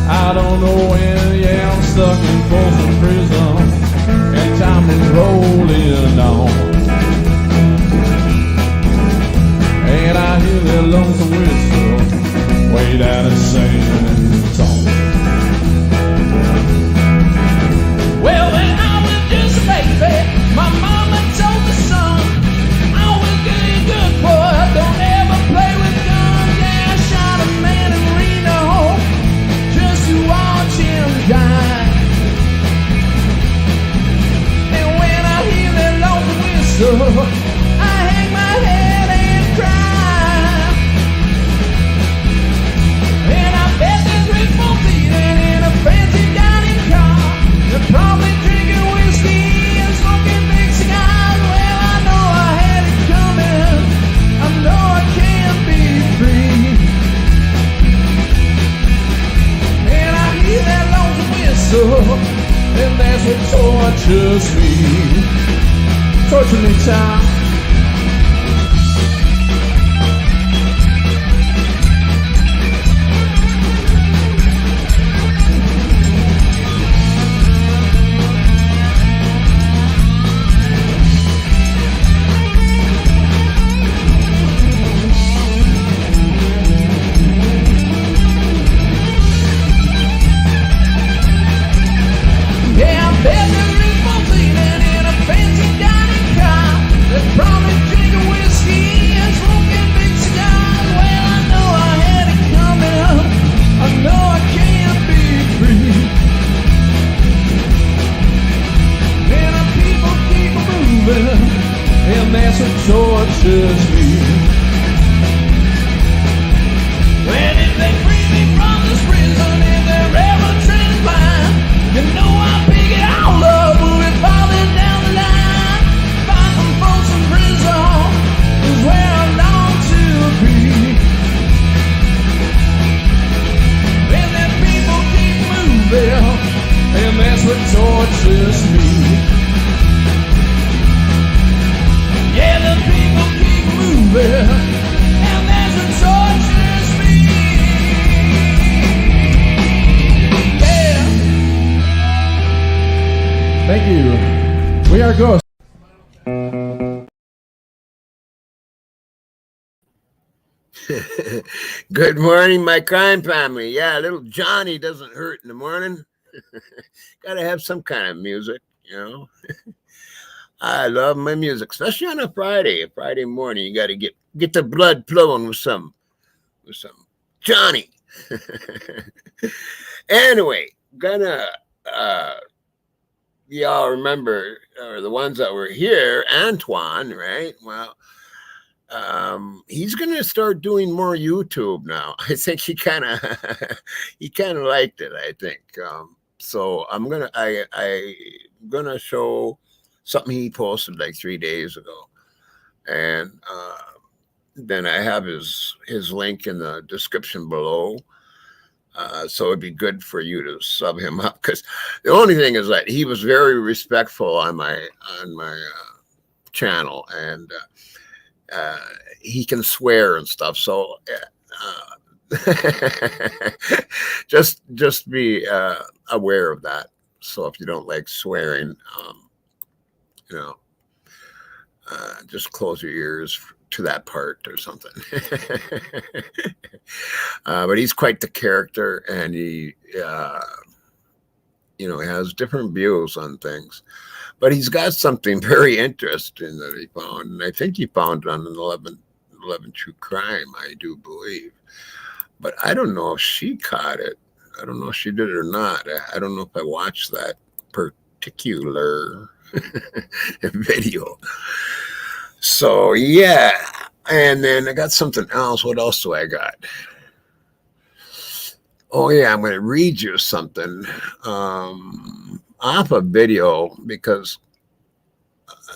I don't know when, yeah, I'm stuck in Folsom Prison, and time is rolling on. And I hear that lonesome whistle way down in San Antonio. Well, when I was just a baby, my mama told me, son, always get good, boy, don't ever play with guns. Yeah, I shot a man in Reno just to watch him die. And when I hear that lonesome whistle, I hang my head and cry. And I bet there's people feeding in a fancy dining car. They're probably drinking whiskey and smoking big cigars. Well, I know I had it coming. I know I can't be free. And I hear that lonesome whistle, and that's what tortures me. Torture me, child. Yeah, I bet there is folks eating in a fancy dining car. They're probably drinking whiskey and smoking big cigars. Well, I know I had it coming. I know I can't be free. And our people keep moving, and that's what tortures me. When if they free me from this prison, if they're ever translined, you know I'll pick it all up, moving farther down the line. Fighting Folsom Prison is where I long to be. And then people keep moving, and that's what tortures me. Yeah, the people keep moving, Good morning, my crime family. Yeah, little Johnny doesn't hurt in the morning. Gotta have some kind of music, you know. I love my music, especially on a Friday. A Friday morning, you gotta get the blood flowing with some Johnny. Anyway, gonna uh y'all remember, or the ones that were here, Antwaan, right? Well, he's gonna start doing more YouTube now. I think he kind of liked it. I think so. I'm gonna show something he posted like 3 days ago, and then I have his link in the description below. So it'd be good for you to sub him up, because the only thing is that he was very respectful on my channel, and uh, he can swear and stuff. So just be aware of that. So if you don't like swearing, you know, just close your ears to that part or something. But he's quite the character, and he has different views on things. But he's got something very interesting that he found, and I think he found it on an 11 True Crime, I do believe. But I don't know if she caught it. I don't know if she did it or not. I don't know if I watched that particular video. So yeah, and then I got something else. What else do I got? Oh yeah, I'm going to read you something off a video, because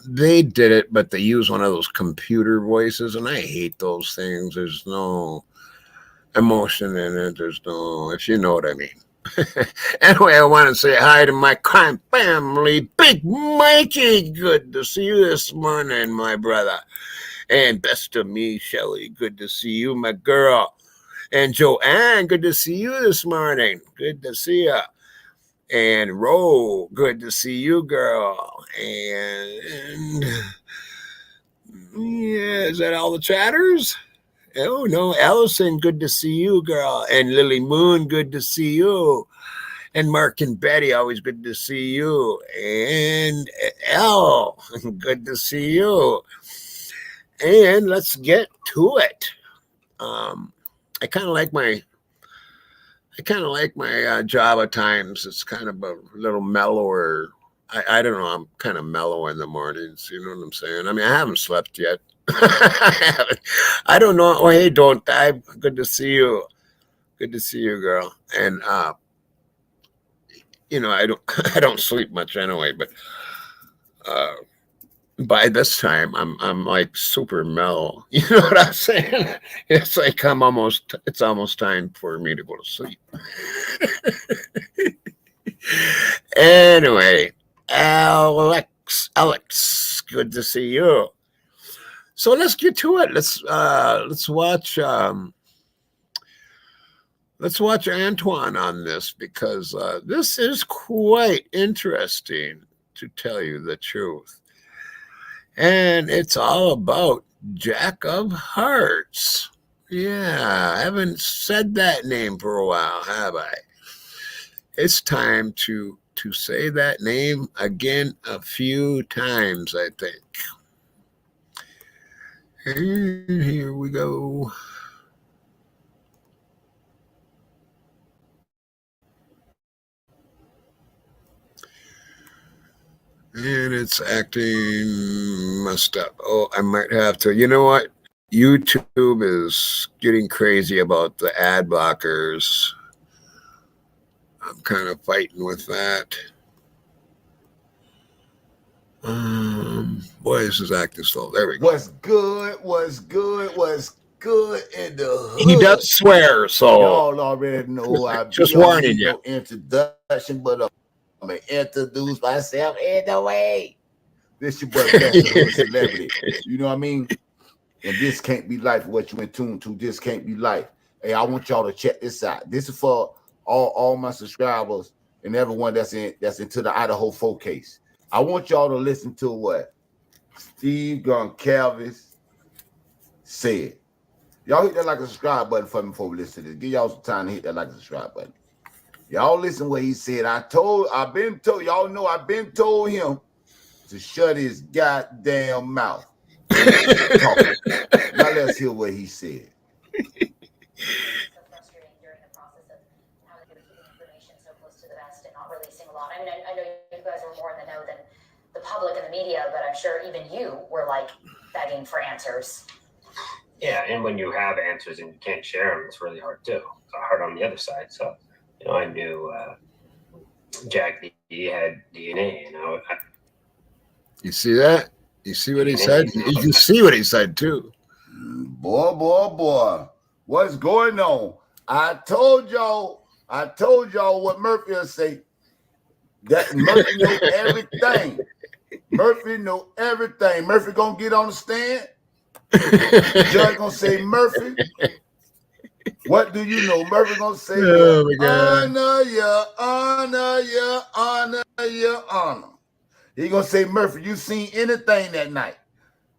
they did it, but they use one of those computer voices, and I hate those things. There's no emotion in it. There's no, if you know what I mean. Anyway, I want to say hi to my crime family. Big Mikey, good to see you this morning, my brother. And best of me, Shelly, good to see you, my girl. And Joanne, good to see you this morning. Good to see you. And Ro, good to see you, girl. And yeah, is that all the chatters? Oh no, Allison, good to see you, girl. And Lily Moon, good to see you. And Mark and Betty, always good to see you. And Elle, good to see you. And let's get to it. I kind of like my Java times. It's kind of a little mellower. I don't know. I'm kind of mellow in the mornings. You know what I'm saying? I mean, I haven't slept yet. I don't know. Oh, hey, don't die. Good to see you. Good to see you, girl. And I don't sleep much anyway. But by this time, I'm like super mellow. You know what I'm saying? It's like it's almost time for me to go to sleep. Anyway, Alex, good to see you. So let's get to it. Let's watch Antwaan on this, because this is quite interesting, to tell you the truth. And it's all about Jack of Hearts. Yeah, I haven't said that name for a while, have I? It's time to say that name again a few times, I think. And here we go. And it's acting messed up. Oh, I might have to. You know what? YouTube is getting crazy about the ad blockers. I'm kind of fighting with that. Boy, this is acting slow. There we go. What's good? What's good? What's good in the hood? He does swear, so y'all already know I just warning you. No introduction, but I'm gonna introduce myself anyway. This your boy, celebrity. You know what I mean? And this can't be life. What you in tune to? This can't be life. Hey, I want y'all to check this out. This is for all my subscribers and everyone that's into the Idaho 4 case. I want y'all to listen to what Steve Goncalves said. Y'all hit that like a subscribe button for me before we listen to this. Give y'all some time to hit that like a subscribe button. Y'all listen what he said. I've been told, y'all know I've been told him to shut his goddamn mouth. Talking. Now let's hear what he said. I mean, I know you guys were more in the know than the public and the media, but I'm sure even you were like begging for answers. Yeah, and when you have answers and you can't share them, it's really hard too. It's hard on the other side. So, you know, I knew Jack D had DNA. You know, you see that? You see what he said? You can see what he said too. Boy, what's going on? I told y'all what Murphy will say. That Murphy know everything. Murphy know everything. Murphy gonna get on the stand. Judge gonna say, Murphy, what do you know? Murphy gonna say, Oh my God. honor, your honor, your honor, your honor. He gonna say, Murphy, you seen anything that night?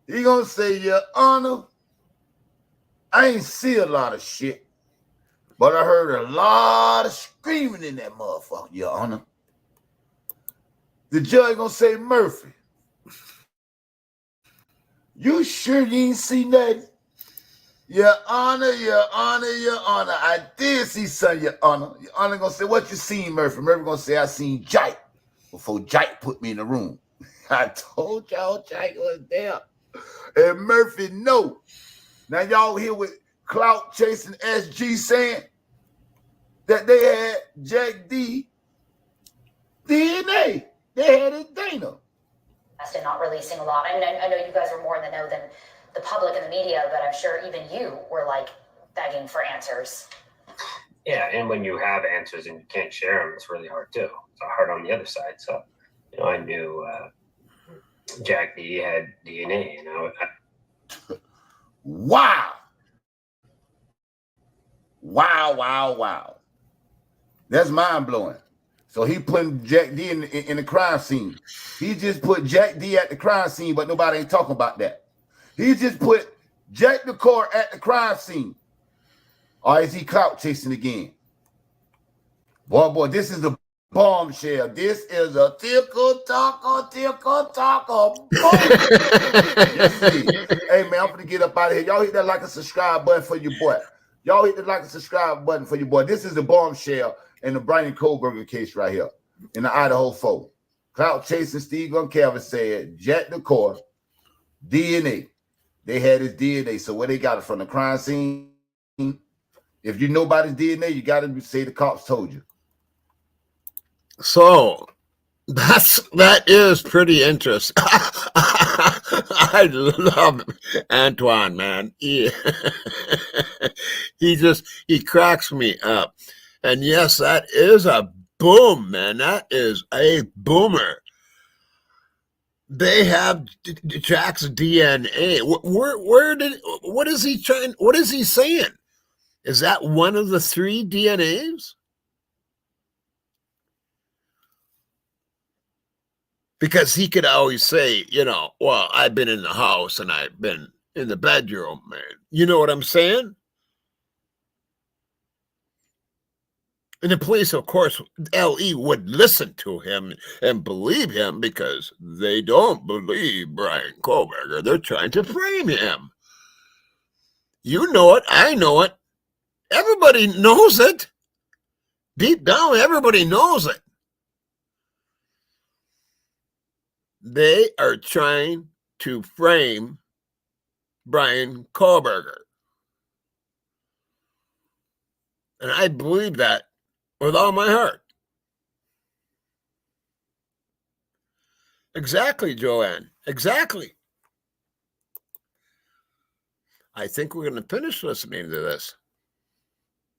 He gonna say, your honor, I ain't see a lot of shit, but I heard a lot of screaming in that motherfucker, your honor. The judge gonna say, Murphy, you sure you ain't see nothing? Your honor, your honor, your honor. I did see something, your honor. Your honor gonna say, what you seen, Murphy? Murphy gonna say, I seen Jike before Jike put me in the room. I told y'all Jike was there. And Murphy no. Now y'all hear what Clout Chasing SG saying? That they had Jack D DNA. They had his Dana. And not releasing a lot. I mean, I know you guys were more in the know than the public and the media, but I'm sure even you were like begging for answers. yeah, and when you have answers and you can't share them, it's really hard too. It's hard on the other side. So, you know, I knew Jack D had DNA. You know, Wow. That's mind blowing. So he putting Jack D in the crime scene. He just put Jack D at the crime scene, but nobody ain't talking about that. He just put Jack the Core at the crime scene. Or is he Clout Chasing again? Boy, this is a bombshell. This is a tickle taco. Yes, hey man, I'm gonna get up out of here. Y'all hit that like and subscribe button for your boy. Y'all hit the like and subscribe button for your boy. This is the bombshell in the Brian Kohlberger case right here in the Idaho 4. Clout Chasing Steve Gunkevin said Jack the Core DNA. They had his DNA. So where they got it from, the crime scene? If you know about his DNA, you got to say the cops told you. So that is pretty interesting. I love Antwaan, man. He cracks me up. And yes, that is a boom, man. That is a boomer. They have Jack's DNA. What is he saying? Is that one of the 3 DNAs? Because he could always say, you know, well, I've been in the house and I've been in the bedroom, man. You know what I'm saying? And the police, of course, LE would listen to him and believe him because they don't believe Brian Kohlberger. They're trying to frame him. You know it. I know it. Everybody knows it. Deep down, everybody knows it. They are trying to frame Brian Kohlberger. And I believe that with all my heart. Exactly, Joanne. Exactly. I think we're going to finish listening to this.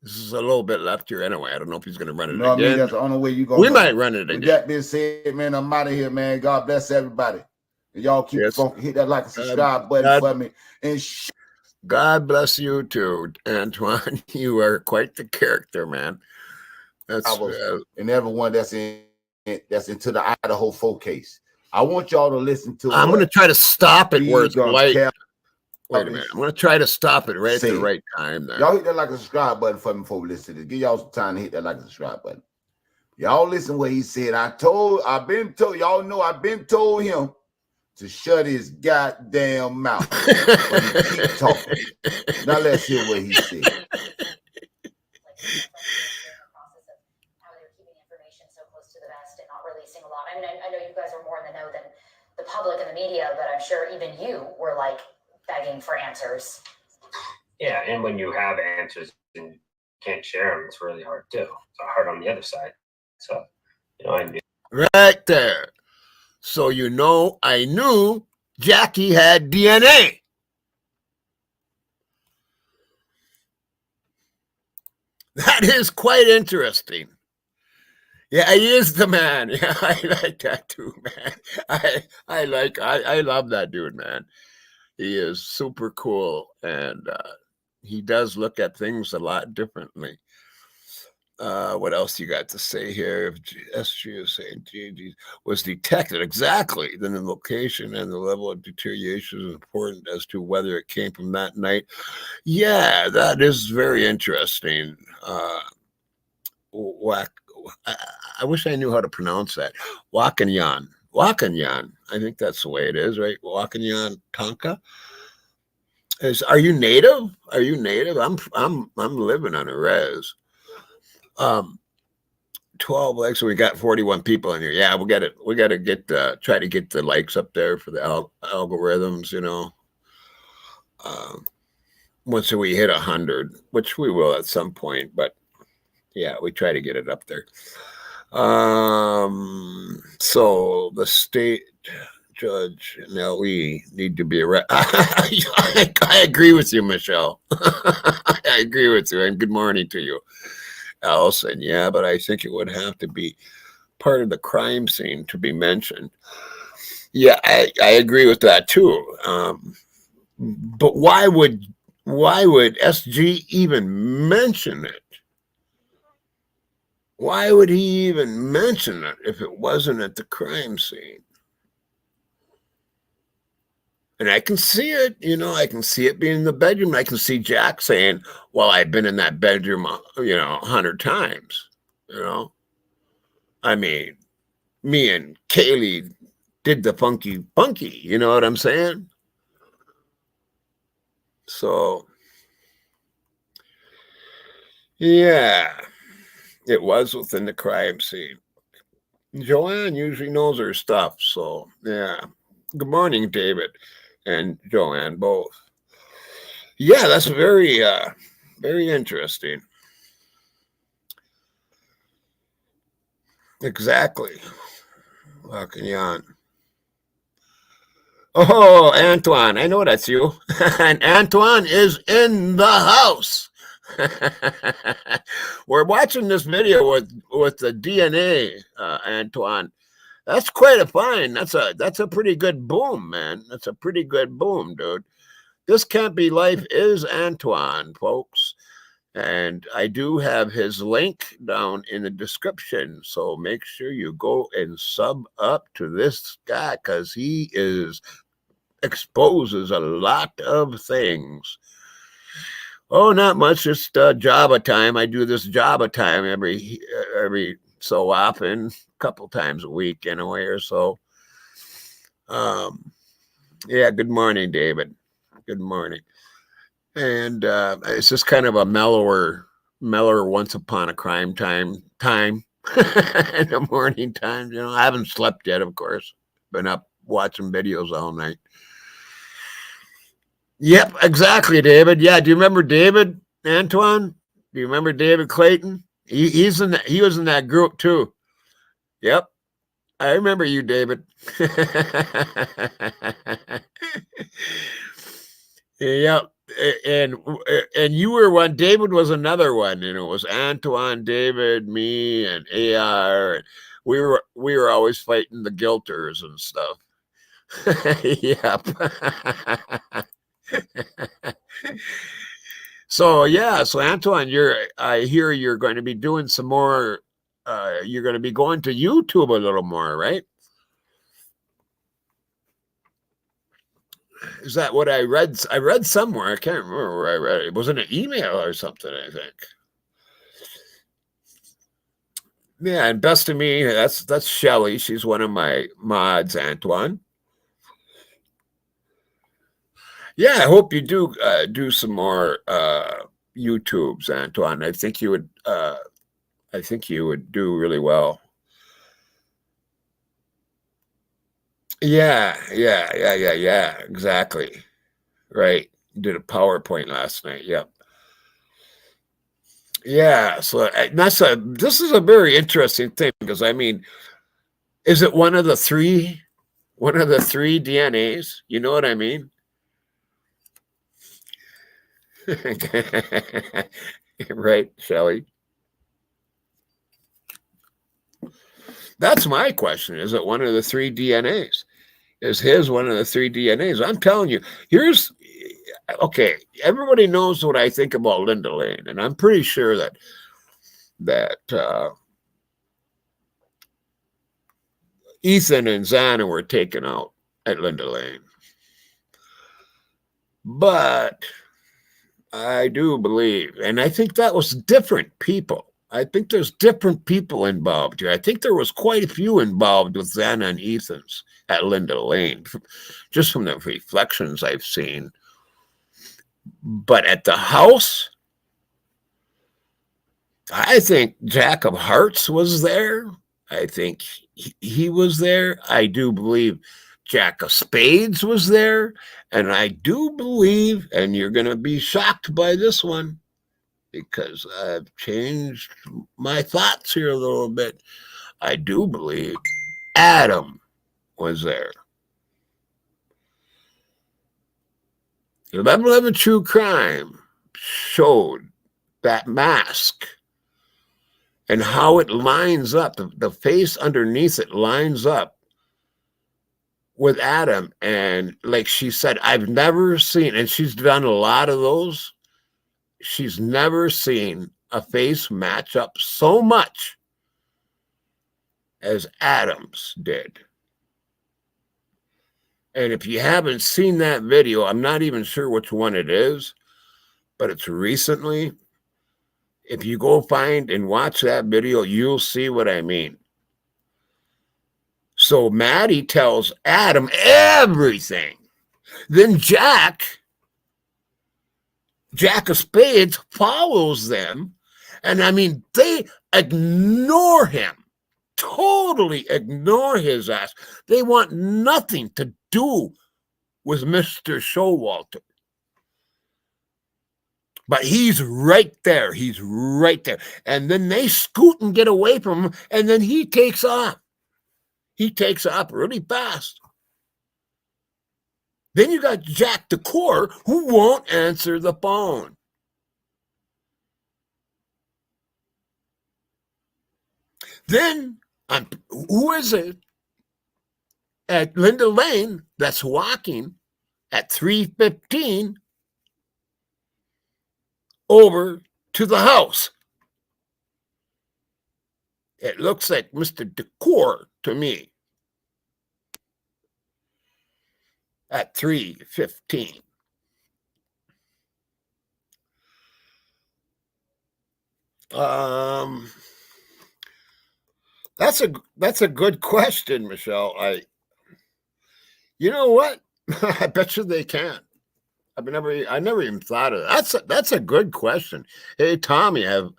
This is a little bit left here anyway. I don't know if he's going to run it again. I mean, that's the only way you're going to. We might run it again. With that being said, man, I'm out of here, man. God bless everybody. And y'all keep hit that like and subscribe button for me. And God bless you too, Antwaan. You are quite the character, man. That's and everyone that's into the Idaho 4 case. I want y'all to listen to. I'm going to try to stop it where it's light. Wait a minute. I'm going to try to stop it right at the Say it. right time there. Y'all hit that like and subscribe button for me before we listen to this. Give y'all some time to hit that like and subscribe button. Y'all listen what he said. I've been told, y'all know I've been told him to shut his goddamn mouth. But he keep talking. Now let's hear what he said. I mean, I know you guys are more in the know than the public and the media, but I'm sure even you were like begging for answers. Yeah, and when you have answers and you can't share them, it's really hard too. It's hard on the other side. So, I knew. Right there. So, I knew Jackie had DNA. That is quite interesting. Yeah, he is the man. Yeah, I like that too, man. I love that dude, man. He is super cool, and he does look at things a lot differently. What else you got to say here? If SG is saying GG was detected exactly, then the location and the level of deterioration is important as to whether it came from that night. Yeah, that is very interesting. I wish I knew how to pronounce that. Wakanyan. I think that's the way it is, right? Wakanyan Tonka. Are you native? I'm living on a res. 12 likes, so we got 41 people in here. Yeah, we got to try to get the likes up there for the algorithms, once we hit 100, which we will at some point, but yeah, we try to get it up there. So the state judge and LE need to be I agree with you, Michelle. I agree with you, and good morning to you, Allison. Yeah, but I think it would have to be part of the crime scene to be mentioned. Yeah, I agree with that too. But why would SG even mention it? Why would he even mention it if it wasn't at the crime scene? And I can see it, I can see it being in the bedroom. I can see Jack saying, well, I've been in that bedroom, 100 times, I mean, me and Kaylee did the funky, you know what I'm saying? So, yeah, it was within the crime scene. Joanne usually knows her stuff, so yeah. Good morning, David and Joanne both. Yeah, that's very, very interesting. Exactly. Walking on. Oh, Antwaan, I know that's you. And Antwaan is in the house. We're watching this video with the DNA, Antwaan. That's quite a find. That's a pretty good boom, man. That's a pretty good boom, dude. This Can't Be Life is Antwaan, folks. And I do have his link down in the description. So make sure you go and sub up to this guy, because he exposes a lot of things. Oh, not much, just Java time. I do this Java time every so often, a couple times a week anyway or so. Yeah, good morning, David. Good morning. And it's just kind of a mellower Once Upon a Crime time in the morning time. I haven't slept yet, of course. Been up watching videos all night. Yep, exactly, David. Yeah, do you remember David, Antwaan? Do you remember David Clayton? He was in that group too. Yep, I remember you, David. Yep, and you were one. David was another one. It was Antwaan, David, me, and AR. And we were always fighting the guilters and stuff. Yep. So Antwaan, I hear you're going to be doing some more. You're going to be going to YouTube a little more, right? Is that what I read? I read somewhere. I can't remember where I read it. It was in an email or something, I think. Yeah, and best of me, that's Shelly. She's one of my mods, Antwaan. Yeah, I hope you do some more YouTubes, Antwaan. I think you would do really well. Yeah, exactly. Right. Did a PowerPoint last night. Yep. Yeah, so this is a very interesting thing because I mean, is it one of the three DNAs? You know what I mean? Right, Shelley? That's my question. Is it one of the three DNAs? Is his one of the three DNAs? I'm telling you, okay, everybody knows what I think about Linda Lane, and I'm pretty sure that Ethan and Xana were taken out at Linda Lane. But I do believe, and I think that was different people. I think there's different people involved here. I think there was quite a few involved with Xana and Ethan's at Linda Lane, just from the reflections I've seen. But at the house, I think Jack of Hearts was there. I think he was there. I do believe Jack of Spades was there. And I do believe, and you're going to be shocked by this one, because I've changed my thoughts here a little bit. I do believe Adam was there. 11/11 True Crime showed that mask and how it lines up. The face underneath it lines up with Adam. And like she said, I've never seen, and she's done a lot of those, she's never seen a face match up so much as Adam's did. And if you haven't seen that video, I'm not even sure which one it is, but it's recently. If you go find and watch that video, you'll see what I mean. So Maddie tells Adam everything. Then Jack of Spades follows them. And I mean, they ignore him. Totally ignore his ass. They want nothing to do with Mr. Showalter. But he's right there. He's right there. And then they scoot and get away from him. And then he takes off. He takes off really fast. Then you got Jack the Core, who won't answer the phone. Then, who is it at Linda Lane that's walking at 3:15 over to the house? It looks like Mr. Decor to me at 3:15. That's a good question, Michelle. You know what? I bet you they can. I never even thought of that. That's a good question. Hey, Tommy, I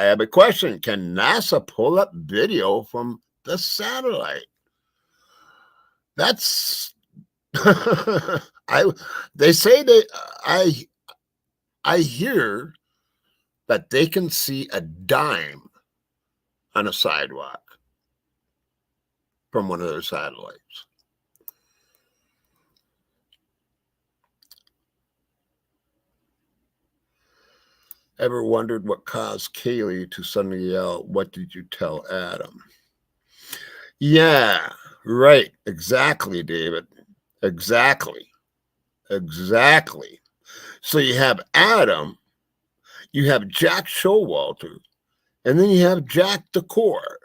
have a question. Can NASA pull up video from the satellite? That's they say I hear that they can see a dime on a sidewalk from one of their satellites. Ever wondered what caused Kaylee to suddenly yell, "What did you tell Adam?" Yeah, right. Exactly, David. Exactly. So you have Adam, you have Jack Showalter, and then you have Jack Decor.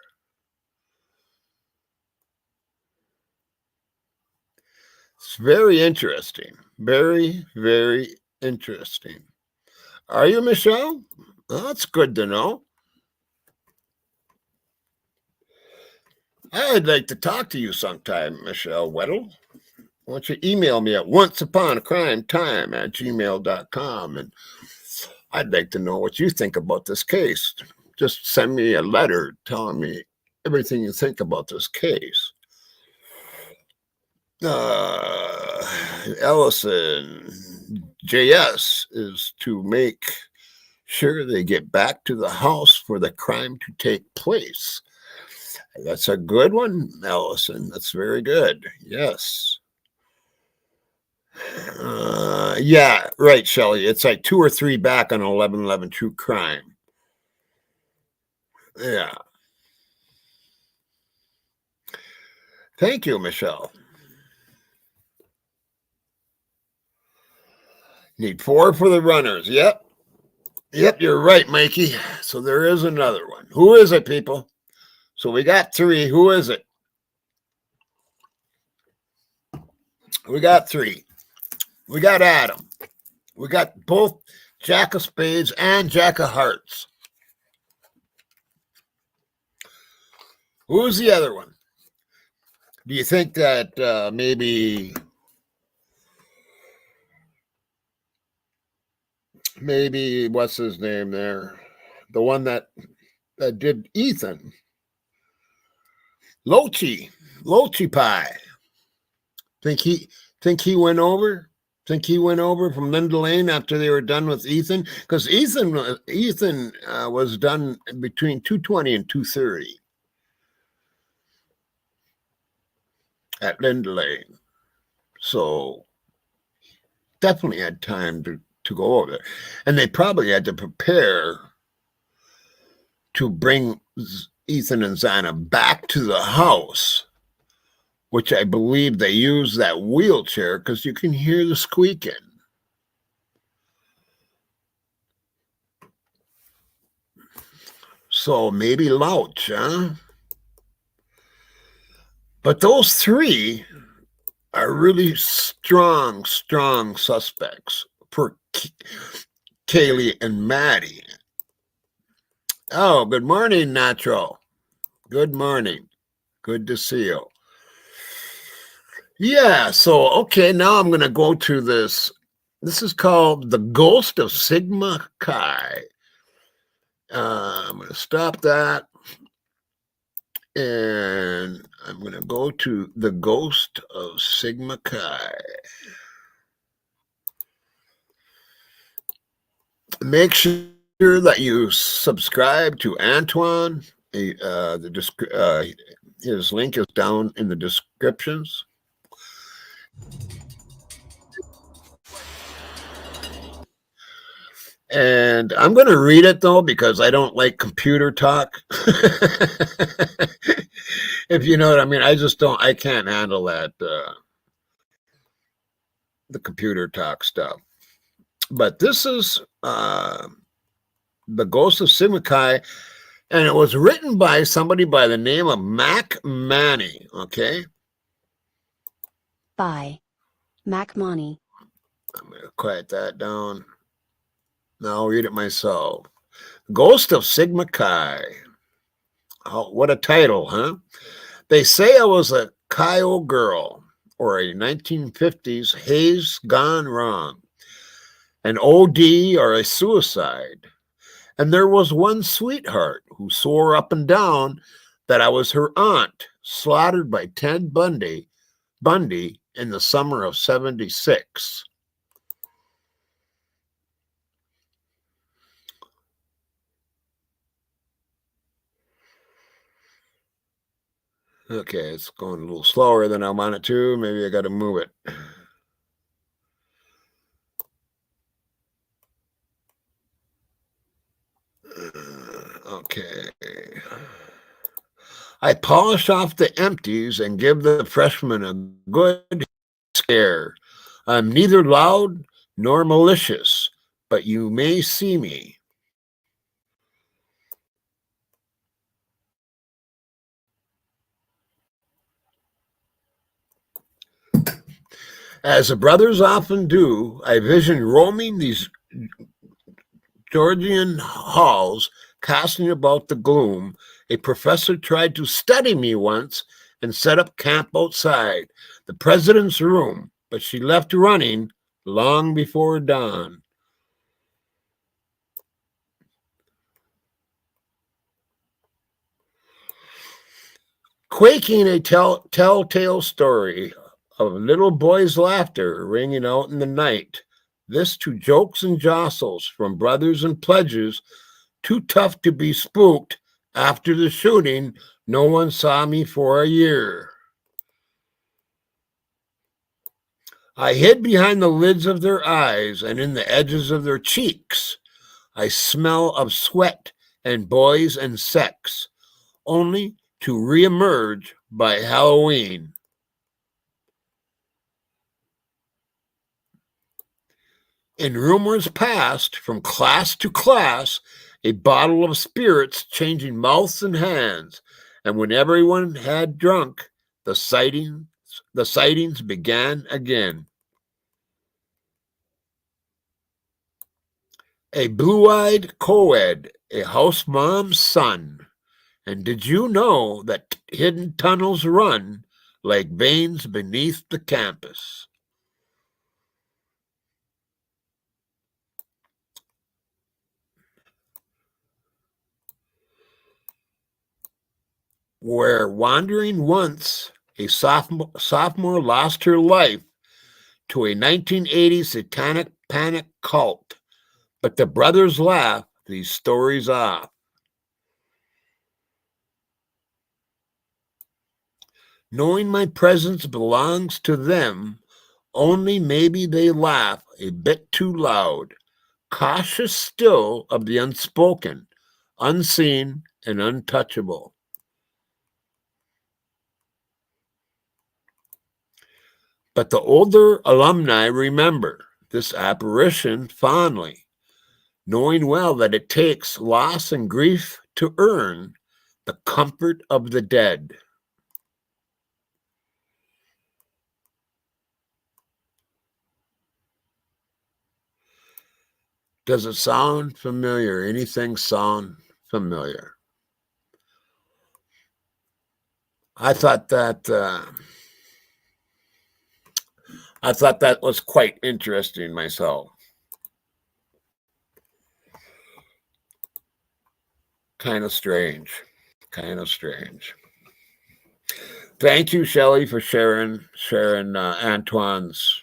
It's very interesting. Very, very interesting. Are you, Michelle? Well, that's good to know. I'd like to talk to you sometime, Michelle Weddle. Why don't you email me at onceuponacrimetime@gmail.com, and I'd like to know what you think about this case. Just send me a letter telling me everything you think about this case. Ellison JS is to make sure they get back to the house for the crime to take place. That's a good one, Ellison. That's very good. Yes. Yeah, right, Shelley. It's like 2 or 3 back on 1111 True Crime. Yeah. Thank you, Michelle. Need 4 for the runners. Yep. Yep, you're right, Mikey. So there is another one. Who is it, people? So we got 3. Who is it? We got 3. We got Adam. We got both Jack of Spades and Jack of Hearts. Who's the other one? Do you think that maybe what's his name there? The one that did Ethan. Lochi Pie. Think he went over? Think he went over from Linda Lane after they were done with Ethan? Because Ethan was done between 2:20 and 2:30 at Linda Lane. So definitely had time to go over there. And they probably had to prepare to bring Ethan and Zana back to the house, which I believe they use that wheelchair because you can hear the squeaking. So maybe Louch, huh? But those 3 are really strong suspects for Kaylee and Maddie. Oh, good morning, Nacho. Good morning. Good to see you. Yeah, so, okay, now I'm going to go to this. This is called The Ghost of Sigma Chi. I'm going to stop that. And I'm going to go to The Ghost of Sigma Chi. Make sure that you subscribe to Antwaan. His link is down in the descriptions. And I'm going to read it, though, because I don't like computer talk. If you know what I mean. I can't handle that, the computer talk stuff. But this is The Ghost of Sigma Chi, and it was written by somebody by the name of Mac Manny, okay? By Mac Manny. I'm going to quiet that down. Now I'll read it myself. Ghost of Sigma Chi. Oh, what a title, huh? They say I was a Chi girl, or a 1950s haze gone wrong, an OD or a suicide. And there was one sweetheart who swore up and down that I was her aunt, slaughtered by Ted Bundy in the summer of '76. Okay, it's going a little slower than I want it to. Maybe I got to move it. Okay. I polish off the empties and give the freshmen a good scare. I'm neither loud nor malicious, but you may see me. As the brothers often do, I vision roaming these Georgian halls, casting about the gloom. A professor tried to study me once and set up camp outside the president's room, but she left running long before dawn. Quaking, a telltale story of little boys' laughter ringing out in the night. This to jokes and jostles from brothers and pledges, too tough to be spooked. After the shooting, no one saw me for a year. I hid behind the lids of their eyes and in the edges of their cheeks. I smell of sweat and boys and sex, only to reemerge by Halloween. In rumors passed from class to class, a bottle of spirits changing mouths and hands, and when everyone had drunk, the sightings began again. A blue-eyed co-ed, a house mom's son. And did you know that hidden tunnels run like veins beneath the campus? Where wandering once, a sophomore lost her life to a 1980s satanic panic cult. But the brothers laugh these stories off. Knowing my presence belongs to them, only maybe they laugh a bit too loud, cautious still of the unspoken, unseen, and untouchable. But the older alumni remember this apparition fondly, knowing well that it takes loss and grief to earn the comfort of the dead. Does it sound familiar? Anything sound familiar? I thought that was quite interesting myself. Kind of strange. Thank you, Shelley, for sharing Antwan's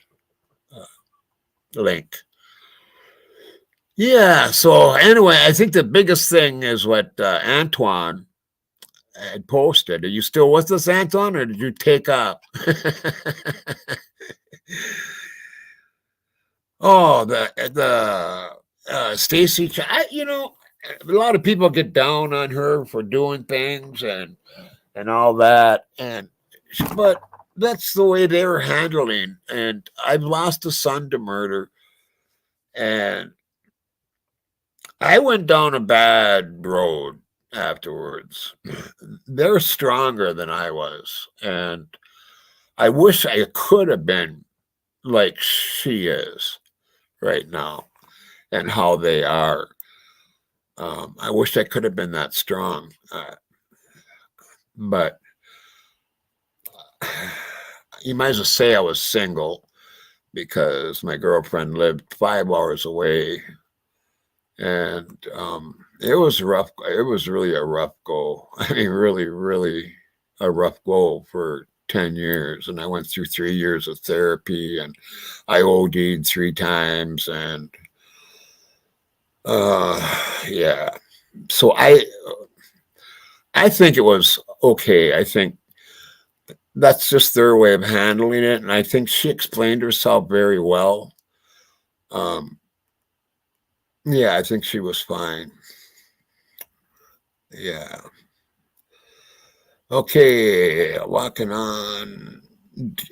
link. Yeah, so anyway, I think the biggest thing is what Antwan had posted. Are you still with us, Antwan, or did you take up? Oh, the Stacy, a lot of people get down on her for doing things and all that, but that's the way they were handling. And I've lost a son to murder, and I went down a bad road afterwards. They're stronger than I was, and I wish I could have been like she is right now and how they are. I wish I could have been that strong, but you might as well say I was single because my girlfriend lived 5 hours away. And it was rough. It was really a rough go. I mean, really, really a rough go for 10 years. And I went through 3 years of therapy, and I OD'd 3 times. And yeah. So I think it was okay. I think that's just their way of handling it. And I think she explained herself very well. Yeah, I think she was fine. Yeah. Okay, walking on.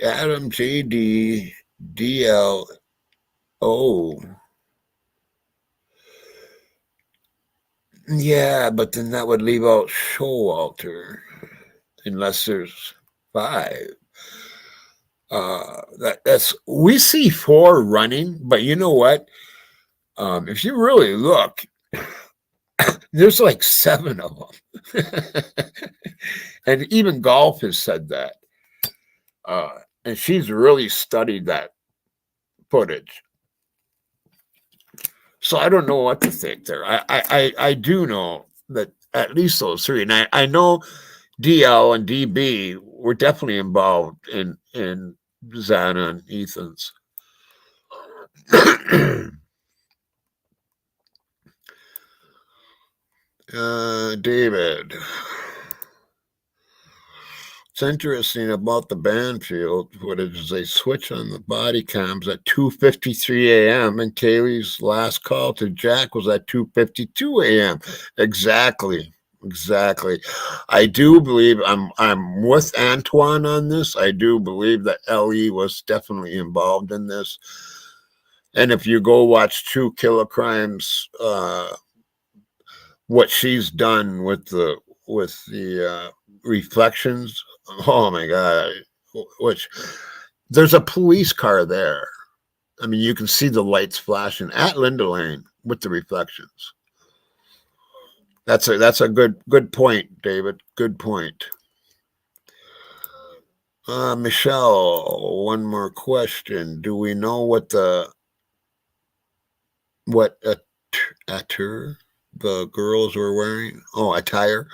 Adam JD DL. Oh. Yeah, but then that would leave out Showalter, unless there's 5. That's we see 4 running, but you know what? If you really look, there's like 7 of them. And even Golf has said that. And she's really studied that footage. So I don't know what to think there. I do know that at least those 3. And I know DL and DB were definitely involved in Xana and Ethan's. David. It's interesting about the Banfield footage is they switch on the body cams at 2:53 a.m. and Kaylee's last call to Jack was at 2:52 a.m. Exactly. I do believe I'm with Antwaan on this. I do believe that Ellie was definitely involved in this. And if you go watch True Killer Crimes, what she's done with the reflections, oh my god, which there's a police car there. I mean, you can see the lights flashing at Linda Lane with the reflections. That's a good point, David. Good point. Michelle, one more question. Do we know what attire the girls were wearing? Oh, attire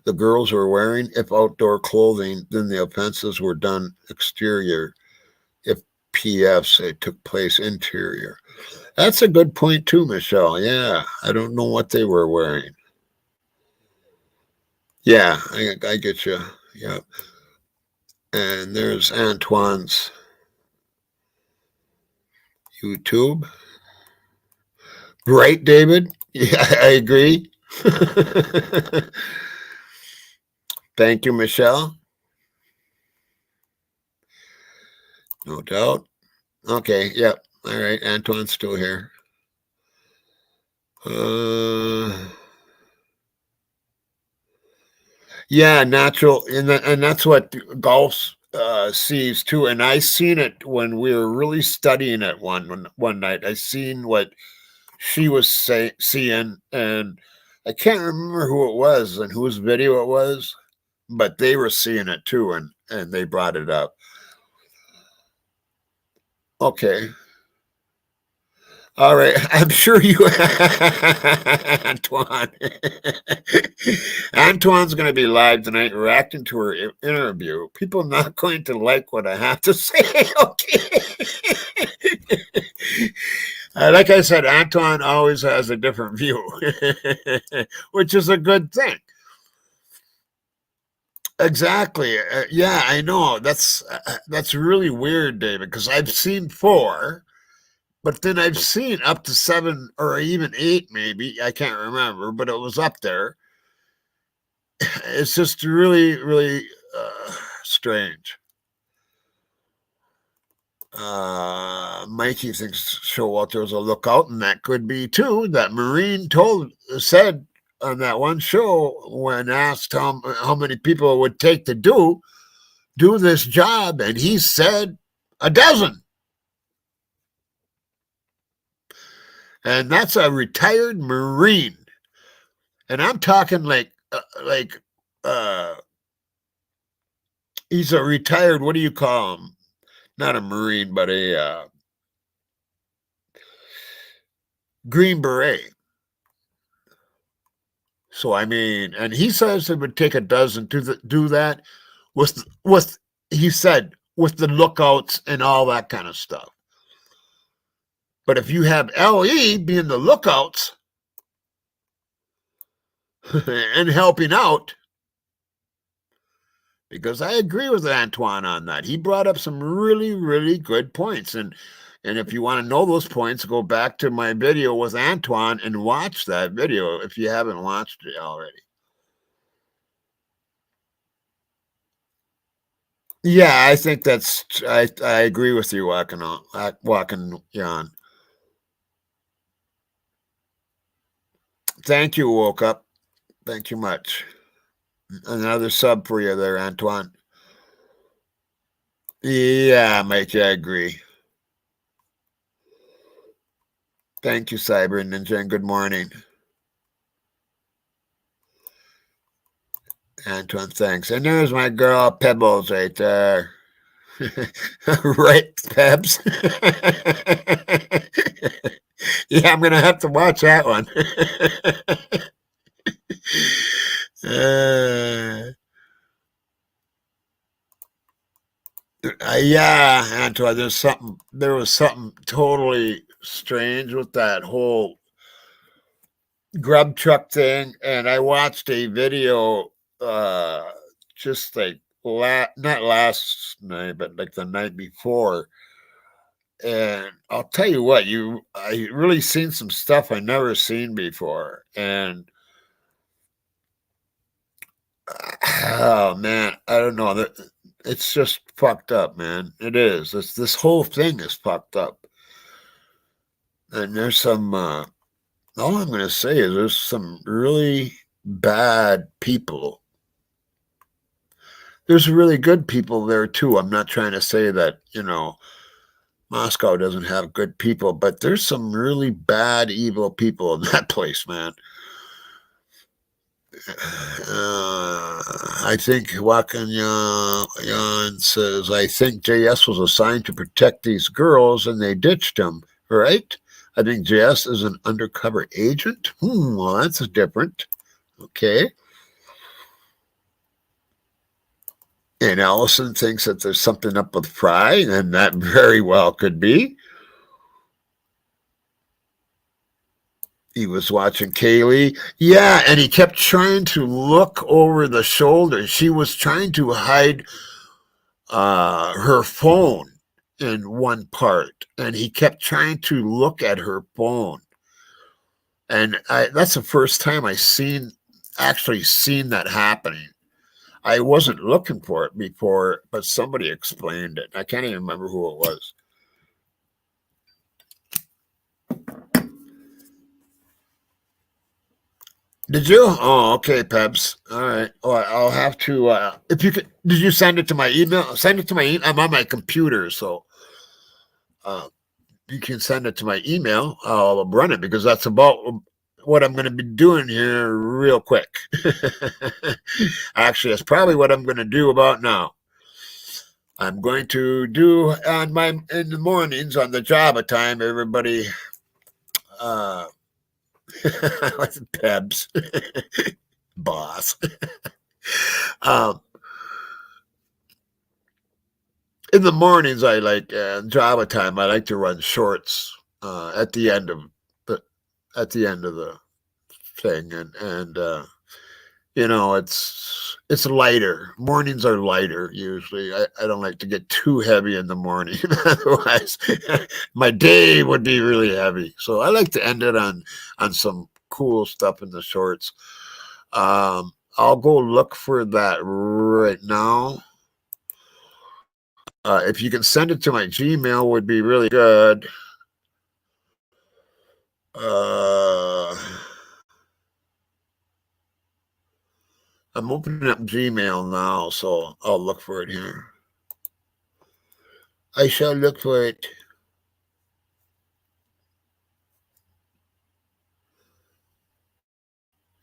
the girls were wearing. If outdoor clothing, then the offenses were done exterior. If PFs, it took place interior. That's a good point too, Michelle. Yeah, I don't know what they were wearing. Yeah, I get you. Yeah. And there's Antwaan's YouTube. Right, David? Yeah, I agree. Thank you, Michelle. No doubt. Okay, yep. All right, Antwaan's still here. Yeah, natural, and that's what Golf sees too. And I seen it when we were really studying it one night. I seen what she was seeing, and I can't remember who it was and whose video it was, but they were seeing it too, and they brought it up. Okay. All right. I'm sure you, Antwaan. Antwaan's going to be live tonight reacting to her interview. People are not going to like what I have to say. Okay. Like I said, Antwaan always has a different view, which is a good thing. Exactly. Yeah, I know. That's really weird, David, because I've seen 4. But then I've seen up to 7 or even 8, maybe. I can't remember, but it was up there. It's just really, really strange. Mikey thinks Showalter was a lookout, and that could be too. That Marine said on that one show when asked how many people it would take to do this job, and he said 12. And that's a retired Marine. And I'm talking like he's a retired, what do you call him? Not a Marine, but a Green Beret. So, I mean, and he says it would take 12 to do that with he said, with the lookouts and all that kind of stuff. But if you have LE being the lookouts and helping out, because I agree with Antwaan on that. He brought up some really, really good points. And if you want to know those points, go back to my video with Antwaan and watch that video if you haven't watched it already. Yeah, I think I agree with you, walking Jan. Thank you, Woke Up. Thank you much. Another sub for you there, Antwaan. Yeah, Mike, I agree. Thank you, Cyber Ninja, and good morning. Antwaan, thanks. And there's my girl Pebbles right there. Right, Pebs? Yeah, I'm going to have to watch that one. Yeah, Antwaan, there was something totally strange with that whole grub truck thing, and I watched a video just like not last night, but like the night before. And I'll tell you what, I really seen some stuff I never seen before. And oh man, I don't know. It's just fucked up, man. It is. This whole thing is fucked up. And there's some all I'm gonna say is there's some really bad people. There's really good people there too. I'm not trying to say that, Moscow doesn't have good people, but there's some really bad, evil people in that place, man. I think Wakan Yan says, I think JS was assigned to protect these girls and they ditched him, right? I think JS is an undercover agent. Well, that's different. Okay. And Allison thinks that there's something up with Fry, and that very well could be. He was watching Kaylee. Yeah, and he kept trying to look over the shoulder. She was trying to hide her phone in one part, and he kept trying to look at her phone. And that's the first time I actually seen that happening. I wasn't looking for it before, but somebody explained it. I can't even remember who it was. Did you? Oh, okay, Peps. All right. Oh, I'll have to. If you could, did you send it to my email? Send it to my. I'm on my computer, so you can send it to my email. I'll run it because that's about what I'm going to be doing here real quick. Actually, that's probably what I'm going to do about now. I'm going to do in the mornings on the Java time, everybody. Pebs, boss. In the mornings, I like Java time. I like to run shorts at the end of the thing, and it's lighter. Mornings are lighter usually. I don't like to get too heavy in the morning. Otherwise, my day would be really heavy. So I like to end it on some cool stuff in the shorts. I'll go look for that right now. If you can send it to my Gmail, would be really good. I'm opening up Gmail now, so I'll look for it here. I shall look for it.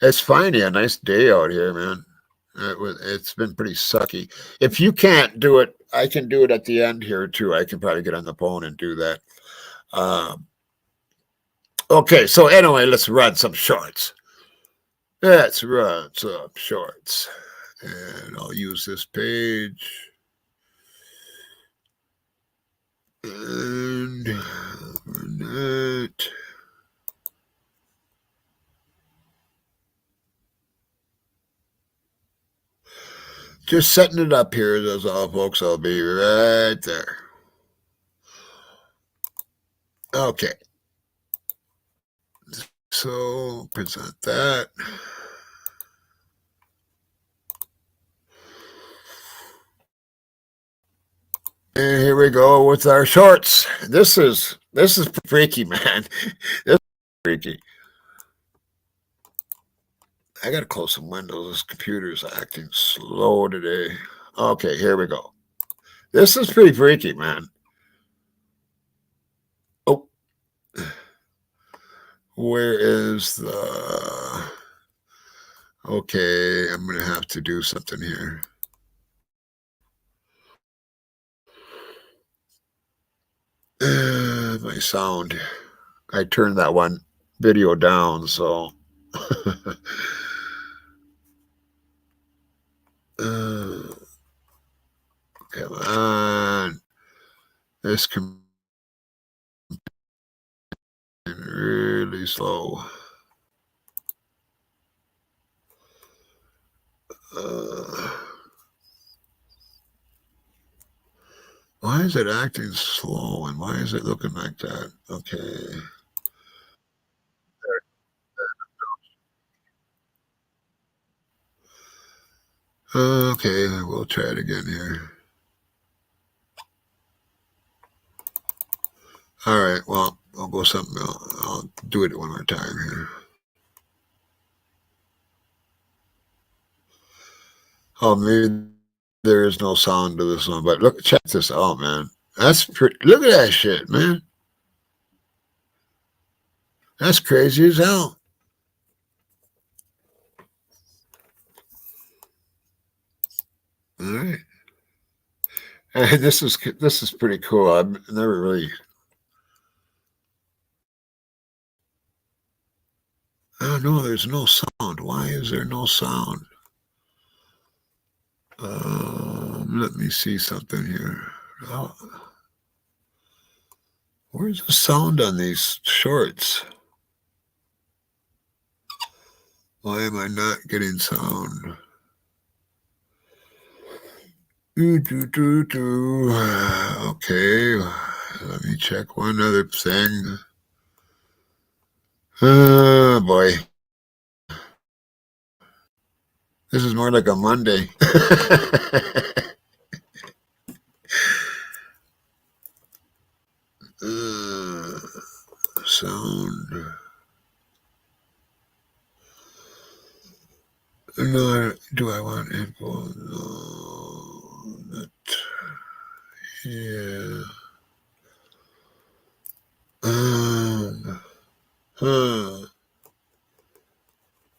It's finally a nice day out here, man. It's been pretty sucky. If you can't do it, I can do it at the end here too. I can probably get on the phone and do that. Okay, so anyway, let's run some shorts. Let's run some shorts. And I'll use this page. And that. Just setting it up here, that's all, folks. I'll be right there. Okay. So, present that. And here we go with our shorts. This is freaky, man. This is freaky. I gotta close some windows. This computer's acting slow today. Okay, here we go. This is pretty freaky, man. Oh, where is the... Okay, I'm going to have to do something here. My sound. I turned that one video down, so... Come on. This can be really slow. Why is it acting slow and why is it looking like that? Okay. Okay, we'll try it again here. All right, well, I'll go something else. I'll do it one more time here. Oh, maybe there is no sound to this one, but look, check this out, man. That's pretty. Look at that shit, man. That's crazy as hell. All right. And this is pretty cool. I've never really. Oh no, there's no sound. Why is there no sound? Let me see something here. Oh, where's the sound on these shorts? Why am I not getting sound? Okay, let me check one other thing. Oh boy. This is more like a Monday. Sound. No, do I want info? No, not. Yeah.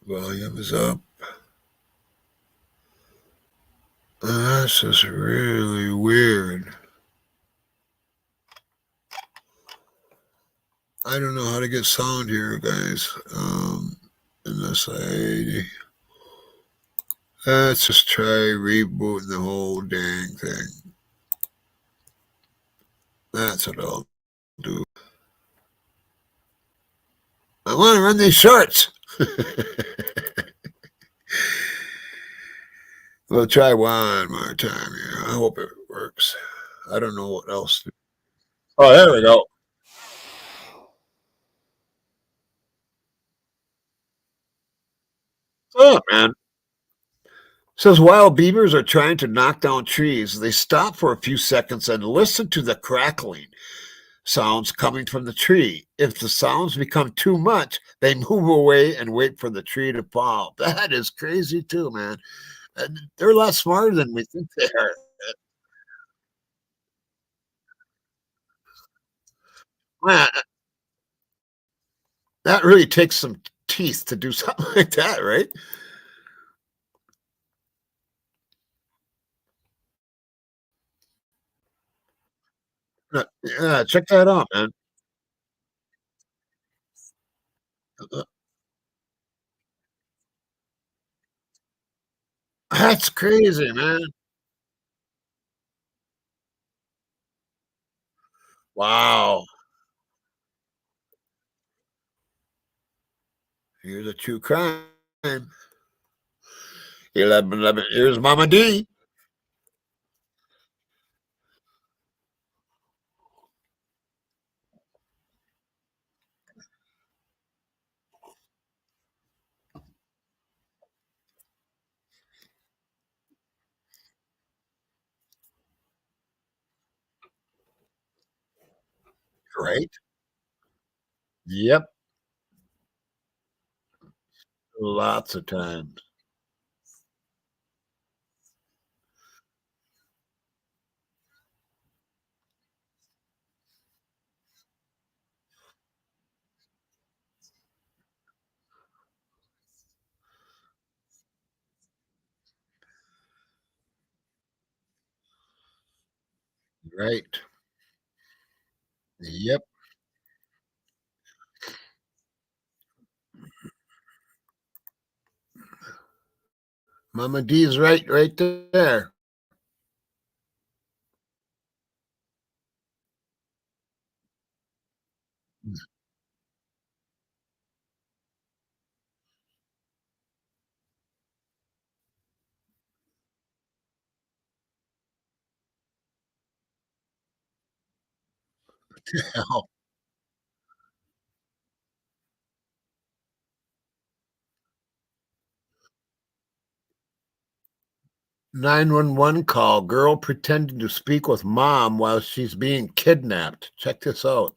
Volume is up. That's just really weird. I don't know how to get sound here, guys. Unless let's just try rebooting the whole dang thing. That's what I'll do. I want to run these shorts. We'll try one more time here. I hope it works. I don't know what else. Oh, there we go. Oh, man. It says while beavers are trying to knock down trees, they stop for a few seconds and listen to the crackling sounds coming from the tree. If the sounds become too much, they move away and wait for the tree to fall. That is crazy too, man. They're a lot smarter than we think they are. Man, that really takes some teeth to do something like that, right? Yeah, check that out, man. That's crazy, man. Wow. Here's a true crime. 11, here's Mama D. Right? Yep. Lots of times. Right. Yep. Mama D's right there. Hell. 911 call. Girl pretending to speak with mom while she's being kidnapped. Check this out.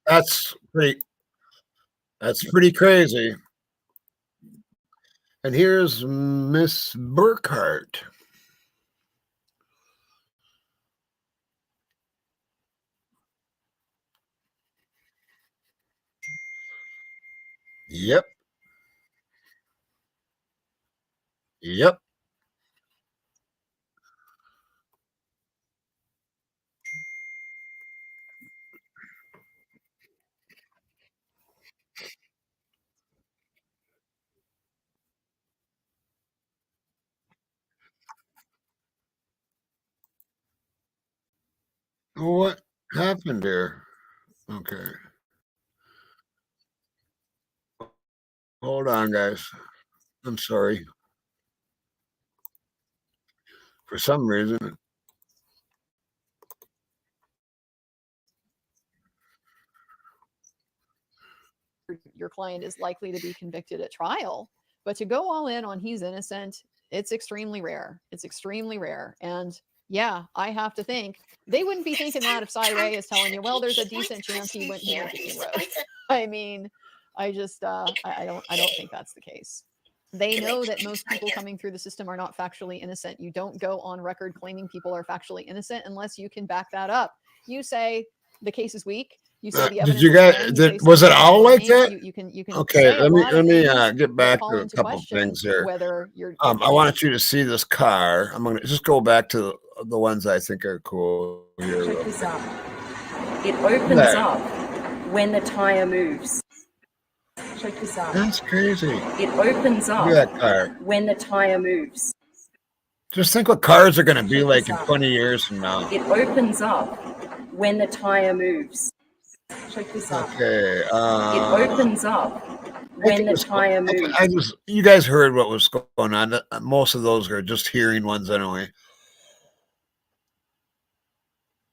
That's pretty crazy. And here's Miss Burkhart. Yep. Yep. What happened there? Okay. Hold on, guys. I'm sorry. For some reason, your client is likely to be convicted at trial. But to go all in on he's innocent, it's extremely rare. It's extremely rare. And yeah, I have to think they wouldn't be thinking that if Cy Ray is telling you, well, there's a decent chance he went to Nicotine Road. I mean, I just I don't think that's the case. They know that most people coming through the system are not factually innocent. You don't go on record claiming people are factually innocent unless you can back that up. You say the case is weak. You say the did you evidence guys? Was it all like that? You can Okay, say a let me lot of things get that back call to a into couple question things here. whether you're I want you to see this car. I'm gonna just go back to the ones I think are cool here. Check this out. It opens up when the tire moves. Check this out. That's crazy. It opens up Look at that car. when the tire moves. Just think what cars are going to be Check like this in out. 20 years from now. It opens up when the tire moves. Check this out. Okay. It opens up when the tire moves. You guys heard what was going on. Most of those are just hearing ones anyway.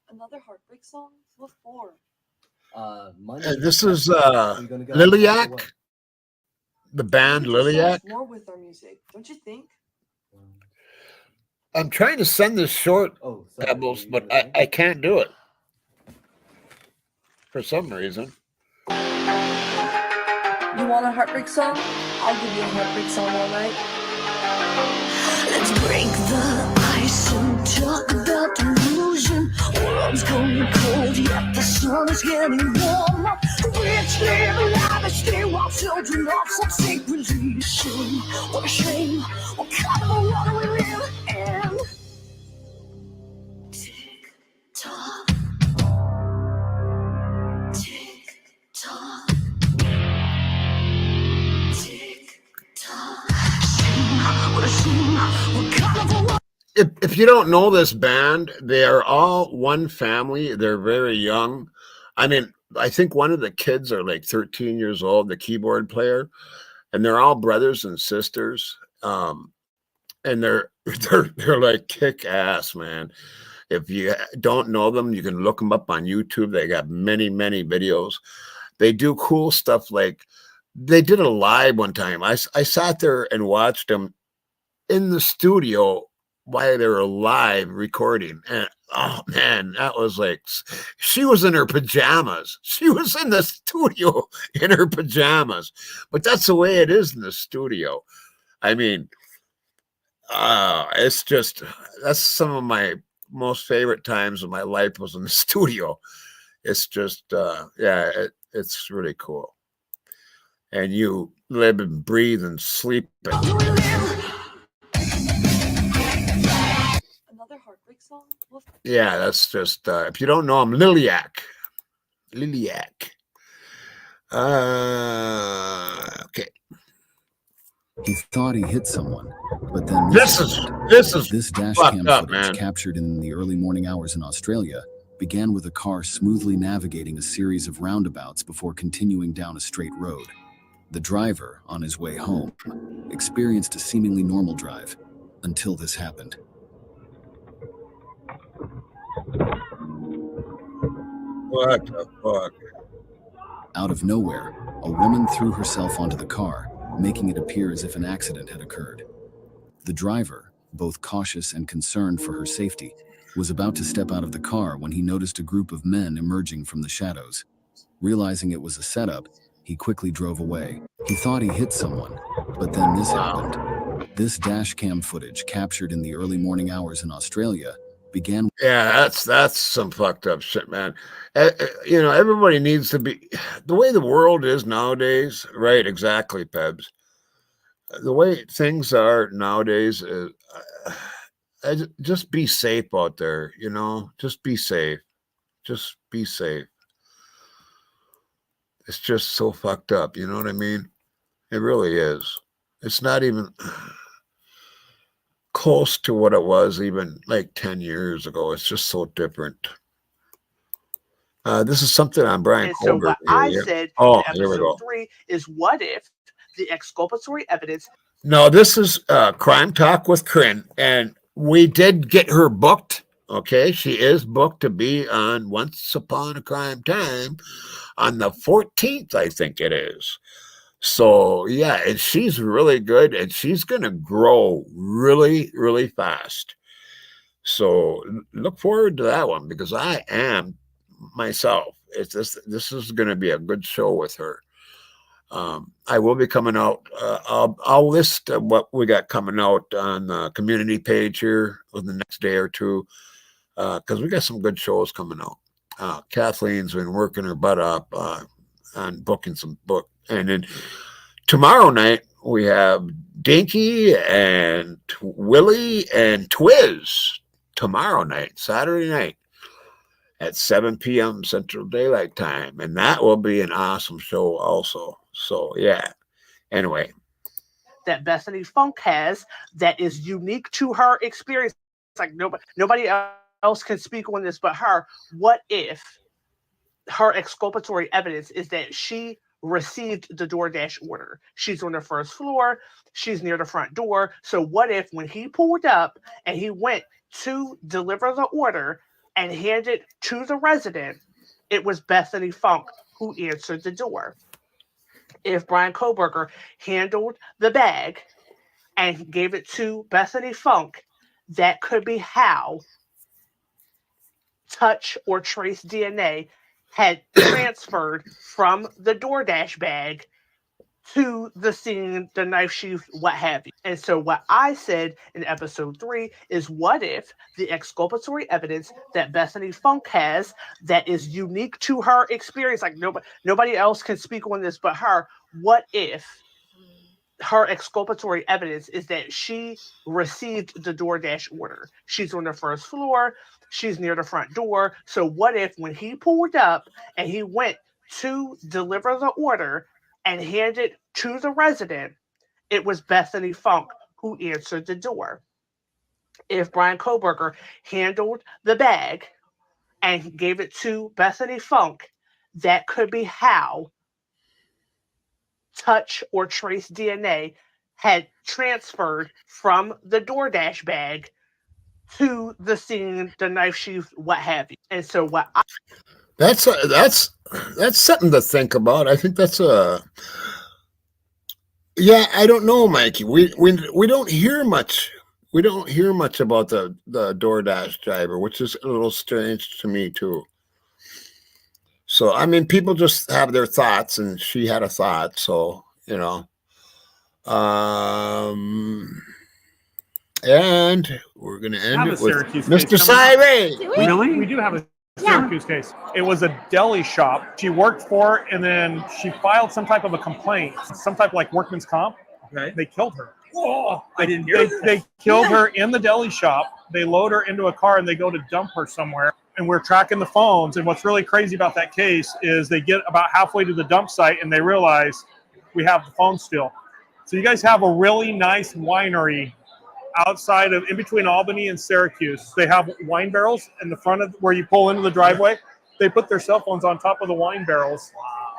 Another heartbreak song? What for? This is Liliac, the band Liliac. More with our music, don't you think? I'm trying to send this short, Pebbles, but I can't do it for some reason. You want a heartbreak song? I'll give you a heartbreak song, all right? Let's break the ice and talk about delusion. World's going cold, yet the sun is getting warmer. Rich live lavishly while children are some secretly. Shame, what a shame, what kind of a world we live in. Tick tock, tick tock, tick tock. Shame, what a shame, what kind of a world. If you don't know this band, they are all one family. They're very young. I mean, I think one of the kids are like 13 years old, the keyboard player, and they're all brothers and sisters. And they're like kick ass, man. If you don't know them, you can look them up on YouTube. They got many videos. They do cool stuff. Like they did a live one time. I sat there and watched them in the studio while they were live recording. And oh man, that was like, she was in her pajamas. She was in the studio in her pajamas. But that's the way it is in the studio. I mean, it's just, that's some of my most favorite times of my life was in the studio. It's just, yeah, it's really cool. And you live and breathe and sleep. Another heartbreak song? Yeah, that's just, if you don't know him, Liliac. Okay. He thought he hit someone, but then This this dash fucked cam up, footage man. captured in the early morning hours in Australia began with a car smoothly navigating a series of roundabouts before continuing down a straight road. The driver, on his way home, experienced a seemingly normal drive until this happened. What the fuck? Out of nowhere, a woman threw herself onto the car, making it appear as if an accident had occurred. The driver, both cautious and concerned for her safety, was about to step out of the car when he noticed a group of men emerging from the shadows. Realizing it was a setup, he quickly drove away. He thought he hit someone, but then this happened. This dash cam footage captured in the early morning hours in Australia began. Yeah, that's some fucked up shit, man. You know, everybody needs to be, the way the world is nowadays, right? Exactly, Pebs. The way things are nowadays is, just be safe out there, you know? Just be safe. Just be safe. It's just so fucked up, you know what I mean? It really is. It's not even close to what it was even like 10 years ago. It's just so different. This is something on Brian And so Colbert what here, I yeah. said Oh, in here we episode go. 3 is, what if the exculpatory evidence? No, this is Crime Talk with Corinne, and we did get her booked. Okay, she is booked to be on Once Upon a Crime Time on the 14th, I think it is. So yeah, and she's really good, and she's gonna grow really, really fast. So look forward to that one, because I am myself. It's this is gonna be a good show with her. I will be coming out. I'll list what we got coming out on the community page here in the next day or two, because we got some good shows coming out. Kathleen's been working her butt up on booking some book, and then tomorrow night we have Dinky and Willie and Twiz. Tomorrow night, Saturday night, at 7 p.m. Central Daylight Time, and that will be an awesome show also. So yeah. Anyway, That Bethany Funk has that is unique to her experience. It's like nobody else can speak on this but her. What if her exculpatory evidence is that she received the DoorDash order? She's on the first floor. She's near the front door. So what if when he pulled up and he went to deliver the order and handed to the resident, it was Bethany Funk who answered the door? If Brian Koberger handled the bag and gave it to Bethany Funk, that could be how touch or trace DNA had transferred from the DoorDash bag to the scene, the knife sheath, what have you. And so what I said in episode 3 is, what if the exculpatory evidence that Bethany Funk has that is unique to her experience, like nobody else can speak on this but her, what if her exculpatory evidence is that she received the DoorDash order? She's on the first floor. She's near the front door. So what if when he pulled up and he went to deliver the order and handed to the resident, it was Bethany Funk who answered the door? If Brian Koberger handled the bag and gave it to Bethany Funk, that could be how touch or trace DNA had transferred from the DoorDash bag to the scene, the knife sheath, what have you. And so what I, that's something to think about. I think that's Yeah, I don't know, Mikey. We don't hear much. We don't hear much about the DoorDash driver, which is a little strange to me too. So I mean, people just have their thoughts, and she had a thought. So you know, and we're gonna end have it a with Syracuse Mr. case coming up. Syree. Really? We do have a Syracuse case. It was a deli shop she worked for, and then she filed some type of a complaint, some type of like workman's comp. Okay. They killed her. Whoa, I didn't hear this. They killed her in the deli shop. They load her into a car and they go to dump her somewhere. And we're tracking the phones. And what's really crazy about that case is they get about halfway to the dump site and they realize we have the phone still. So you guys have a really nice winery outside of, in between Albany and Syracuse. They have wine barrels in the front of where you pull into the driveway. They put their cell phones on top of the wine barrels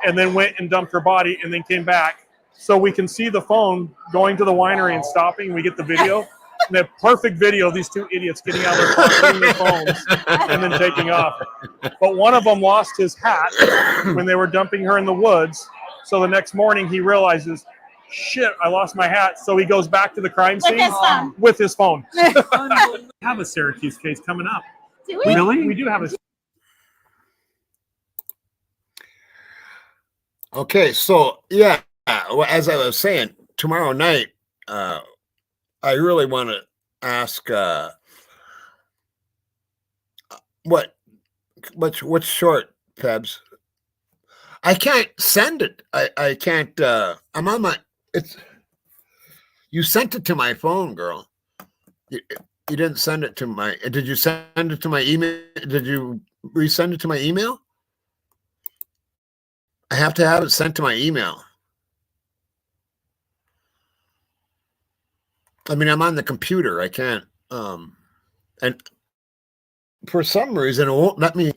and then went and dumped her body and then came back. So we can see the phone going to the winery and stopping. We get the video. And they have perfect video of these two idiots getting out of their car, putting their phones, and then taking off. But one of them lost his hat when they were dumping her in the woods. So the next morning he realizes, shit, I lost my hat. So he goes back to the crime scene with his phone. We have a Syracuse case coming up. Do we? Really? We do have a. Okay, so yeah, as I was saying, tomorrow night, I really want to ask what's short, Pebs? I can't send it. I can't. I'm on my. It's. You sent it to my phone, girl. You didn't send it to my. Did you send it to my email? Did you resend it to my email? I have to have it sent to my email. I mean, I'm on the computer. I can't. And for some reason, it won't let me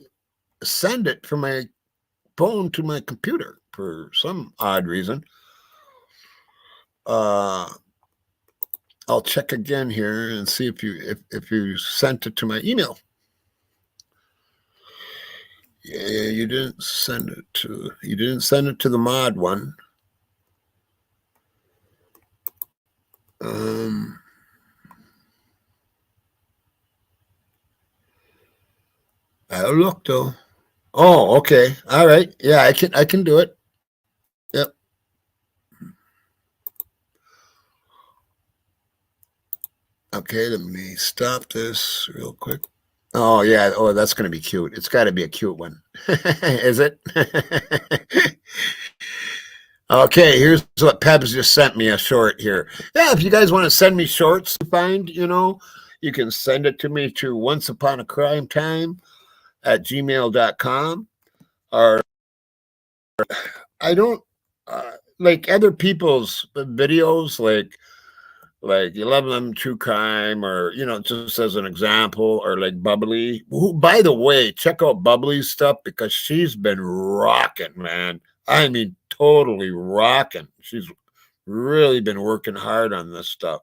send it from my phone to my computer for some odd reason. I'll check again here and see if you sent it to my email. Yeah, you didn't send it to the mod one. I'll look though. Oh, okay. All right. Yeah, I can do it. Yep. Okay, let me stop this real quick. Oh yeah. Oh, that's gonna be cute. It's got to be a cute one. Is it? Okay, here's what Pebs just sent me, a short here. Yeah, if you guys want to send me shorts to find, you can send it to me to onceuponacrimetime@gmail.com. Or I don't like other people's videos, like 11 True Crime, or just as an example, or like Bubbly. Who, by the way, check out Bubbly's stuff because she's been rocking, man. I mean, totally rocking. She's really been working hard on this stuff.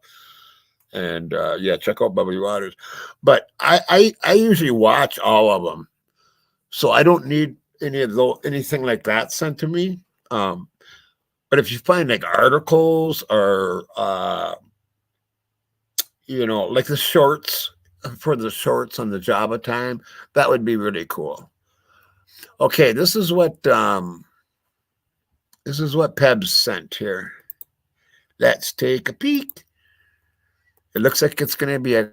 And yeah, check out Bubbly Waters. But I usually watch all of them, so I don't need anything like that sent to me. But if you find like articles or like the shorts on the Java time, that would be really cool. Okay, this is what Pebs sent here. Let's take a peek. It looks like it's going to be a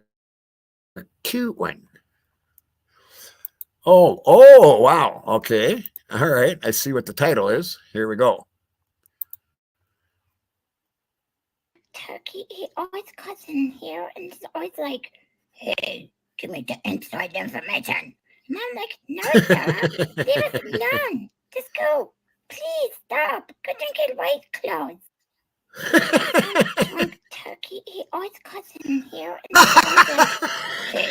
cute one. Oh, wow. Okay. All right. I see what the title is. Here we go. Turkey, he always comes in here and it's always like, hey, give me the inside information. And I'm like, no, sir. Leave us alone. Just go. Please stop. Go drink your white clothes. Drunk turkey, he always comes in here and it's always like, hey,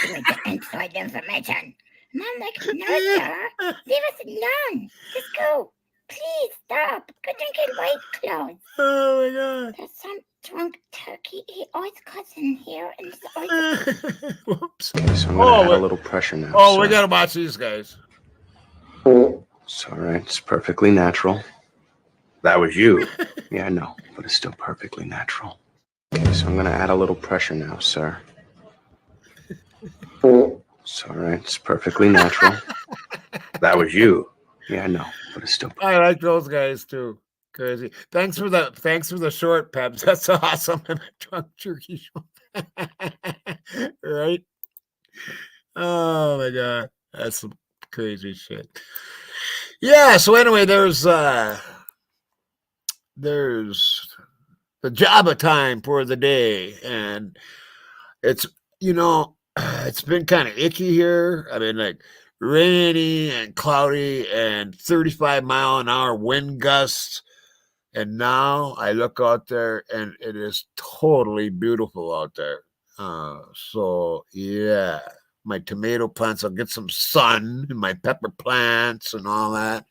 give me the inside information. And I'm like, no, sir. Leave us alone. Just go. Please stop. Go drink your white clothes. Oh my God. There's some drunk turkey. He always comes in here and it's always. Whoops. So I'm gonna add a little pressure now. Oh, so. we got to watch these guys. It's all right. It's perfectly natural. That was you. Yeah, I know, but it's still perfectly natural. Okay, so I'm gonna add a little pressure now, sir. It's all right. It's perfectly natural. That was you. Yeah, I know, but it's still. I like those guys too. Crazy. Thanks for the short, Peps. That's awesome. Drunk jerky show. Right? Oh my god. That's some crazy shit. Yeah, so anyway, there's the Jabba time for the day, and it's it's been kind of icky here. I mean, like rainy and cloudy and 35-mile-an-hour wind gusts. And now I look out there and it is totally beautiful out there. So yeah, my tomato plants, I'll get some sun, and my pepper plants and all that.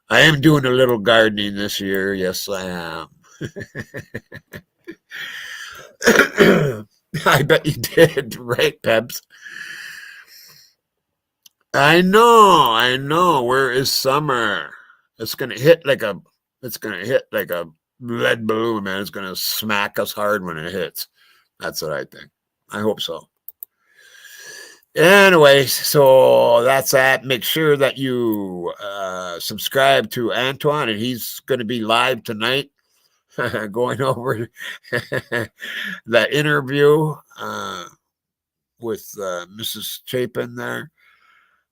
I am doing a little gardening this year. Yes, I am. I bet you did, right, Peps? I know. Where is summer? It's gonna hit like a lead balloon, man. It's gonna smack us hard when it hits. That's what I think. I hope so. Anyway, so that's that. Make sure that you subscribe to Antwaan, and he's going to be live tonight going over that interview with Mrs. Chapin there.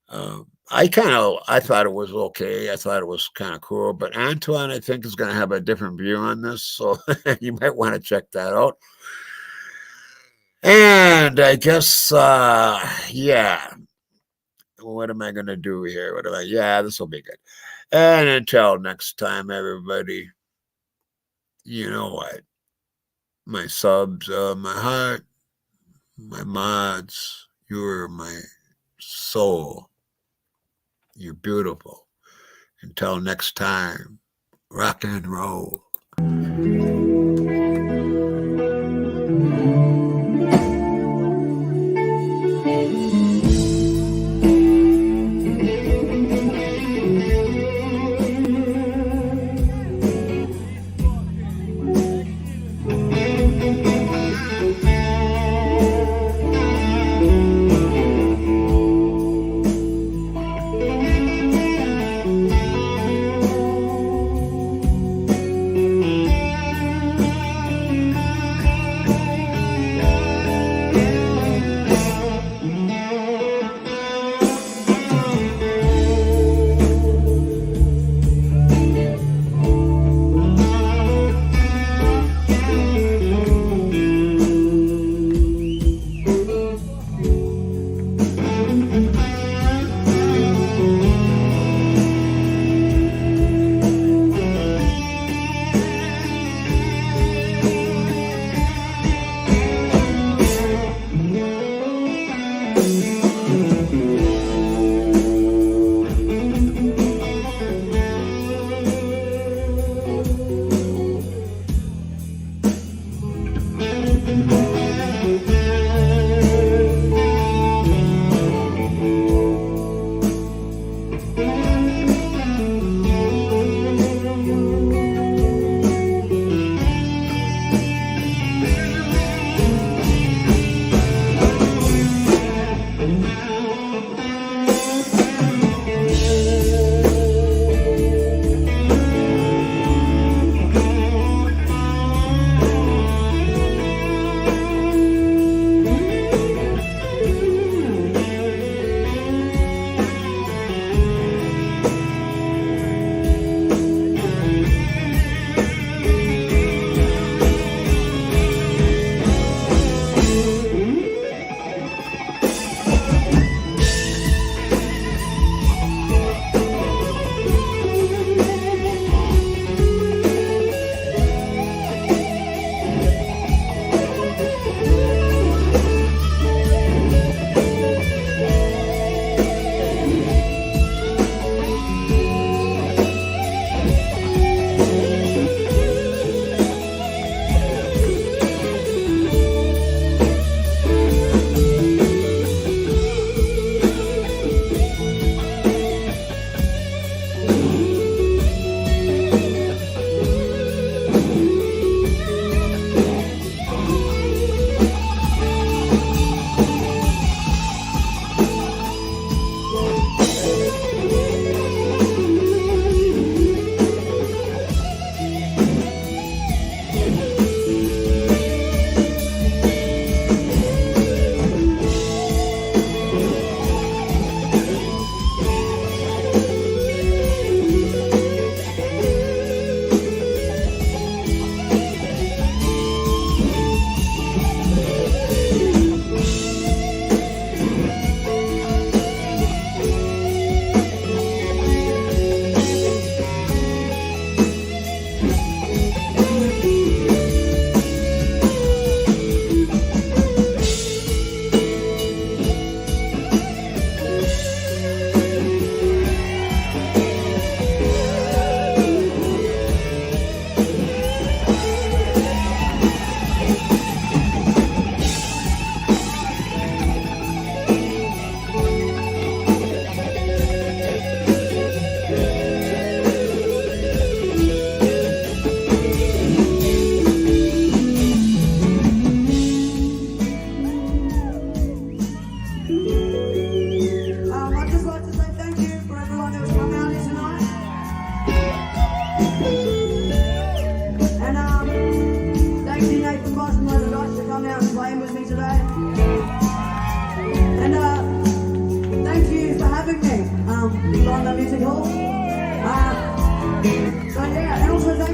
I thought it was okay. I thought it was kind of cool, but Antwaan, I think, is going to have a different view on this, so you might want to check that out. And I guess, yeah. What am I going to do here? Yeah, this will be good. And until next time, everybody, you know what? My subs, my heart, my mods, you're my soul. You're beautiful. Until next time, rock and roll.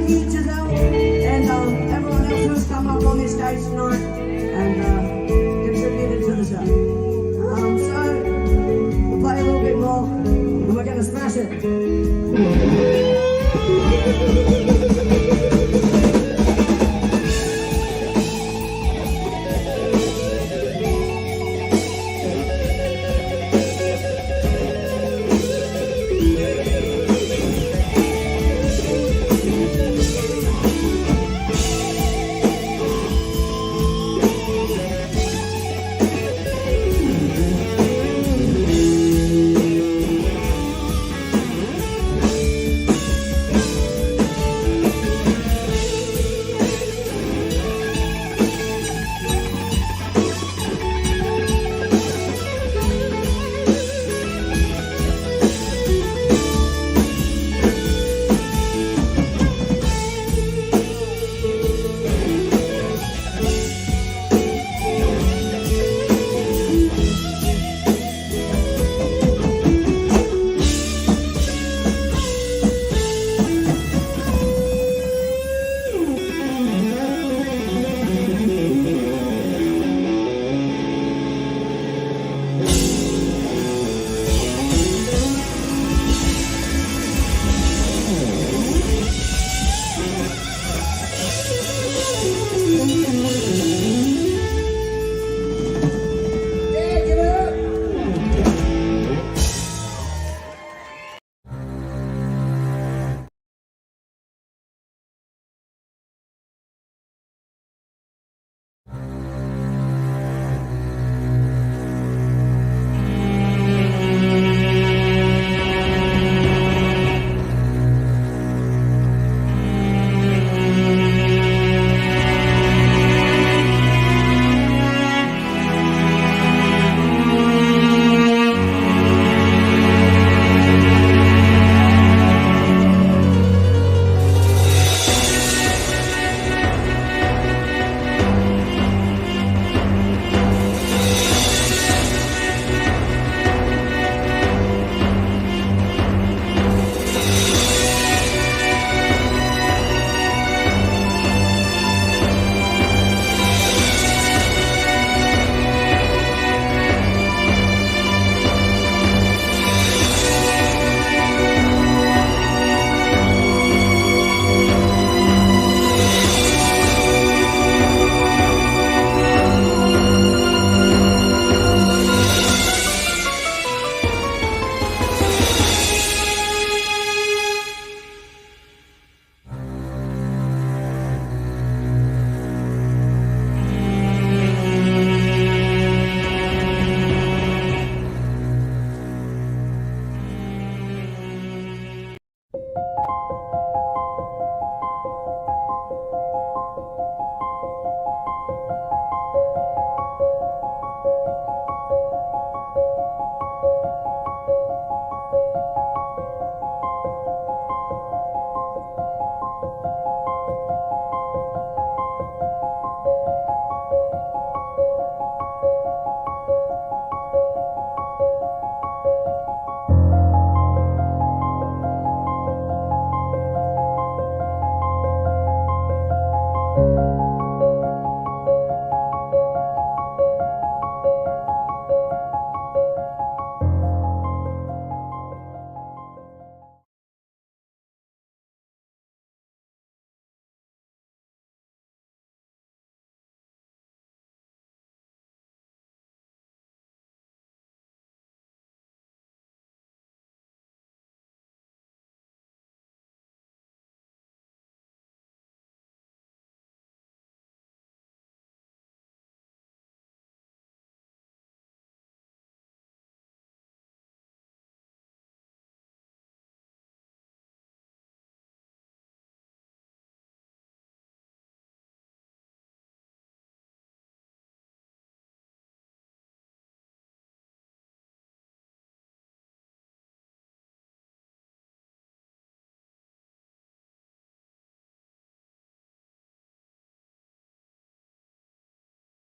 need to know. And everyone else who's come up on this stage tonight,